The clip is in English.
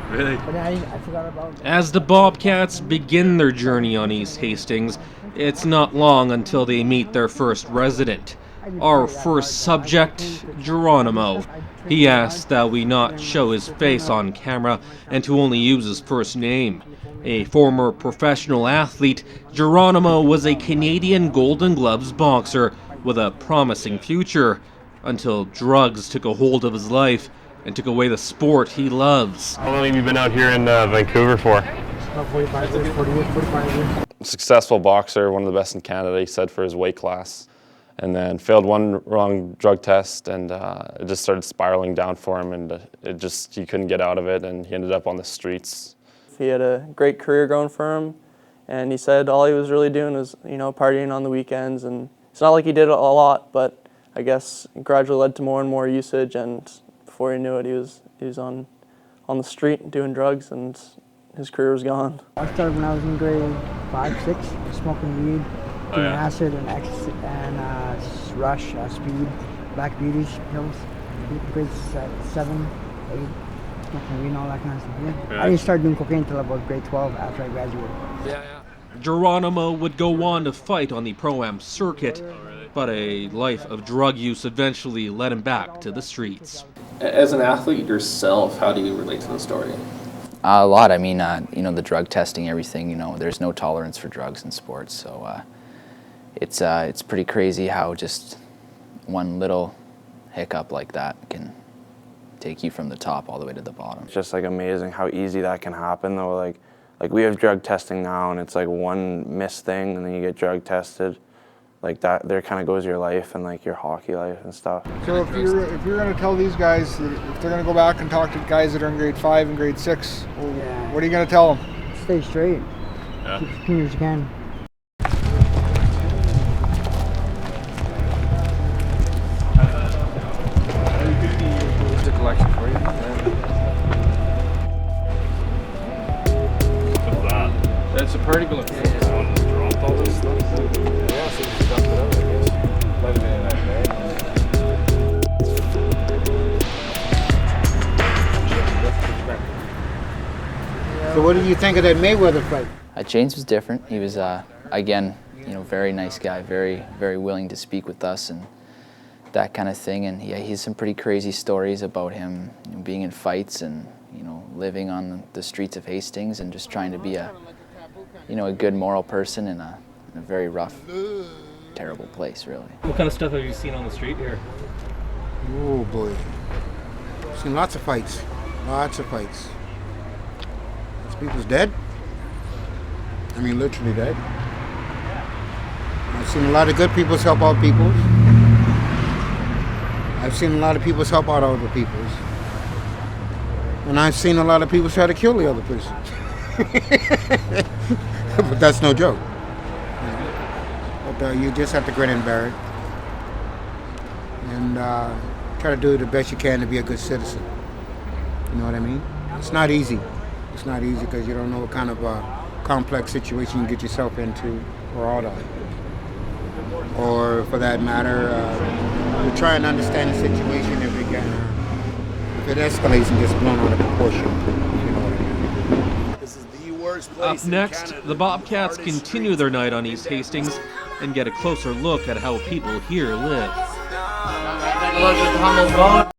Really? But then I forgot about it. As the Bobcats begin their journey on East Hastings, it's not long until they meet their first resident. Our first subject, Geronimo. He asked that we not show his face on camera and to only use his first name. A former professional athlete, Geronimo was a Canadian Golden Gloves boxer with a promising future, until drugs took a hold of his life and took away the sport he loves. How long have you been out here in Vancouver for? About 45 years, 40 years, 45 years. Successful boxer, one of the best in Canada, he said, for his weight class. And then failed one wrong drug test, and it just started spiraling down for him, and he couldn't get out of it, and he ended up on the streets. He had a great career going for him, and he said all he was really doing was, partying on the weekends. And it's not like he did a lot, but I guess it gradually led to more and more usage, and before he knew it, he was on the street doing drugs, and his career was gone. I started when I was in grade 5, 6, smoking weed, doing acid and ecstasy and rush, speed, black beauty pills. Grade 7, 8, smoking weed and all that kind of stuff. Yeah. I didn't start doing cocaine until about grade 12 after I graduated. Geronimo would go on to fight on the Pro-Am circuit, but a life of drug use eventually led him back to the streets. As an athlete yourself, how do you relate to the story? A lot. I mean, the drug testing, everything, there's no tolerance for drugs in sports. So it's pretty crazy how just one little hiccup like that can take you from the top all the way to the bottom. It's just amazing how easy that can happen though. Like we have drug testing now, and it's one missed thing and then you get drug tested. Like that, there kind of goes your life and your hockey life and stuff. So if you're going to tell these guys that if they're going to go back and talk to guys that are in grade 5 and grade 6, what are you going to tell them? Stay straight. Yeah. Keep as clean as you can. It's a collection for you. What's that? It's a party balloon. Someone dropped all this stuff. Yeah, so you just dump it out, I guess. Let it in that bag. So what did you think of that Mayweather fight? James was different. He was, again, very nice guy, very, very willing to speak with us and that kind of thing. And yeah, he has some pretty crazy stories about him being in fights and living on the streets of Hastings and just trying to be a good moral person in a very rough, terrible place, really. What kind of stuff have you seen on the street here? Oh boy. I've seen lots of fights. Lots of fights. These people's dead. I mean, literally dead. I've seen a lot of good people help out people. I've seen a lot of people help out other people. And I've seen a lot of people try to kill the other person. But that's no joke. But you just have to grin and bear it. And try to do the best you can to be a good citizen. You know what I mean? It's not easy. It's not easy because you don't know what kind of complex situation you get yourself into or out of. Or for that matter, we try and understand the situation if we can. If it escalates and gets blown out of proportion, you know what I mean? This is the worst place Up next, the Bobcats continue their night on East Hastings and get a closer look at how people here live.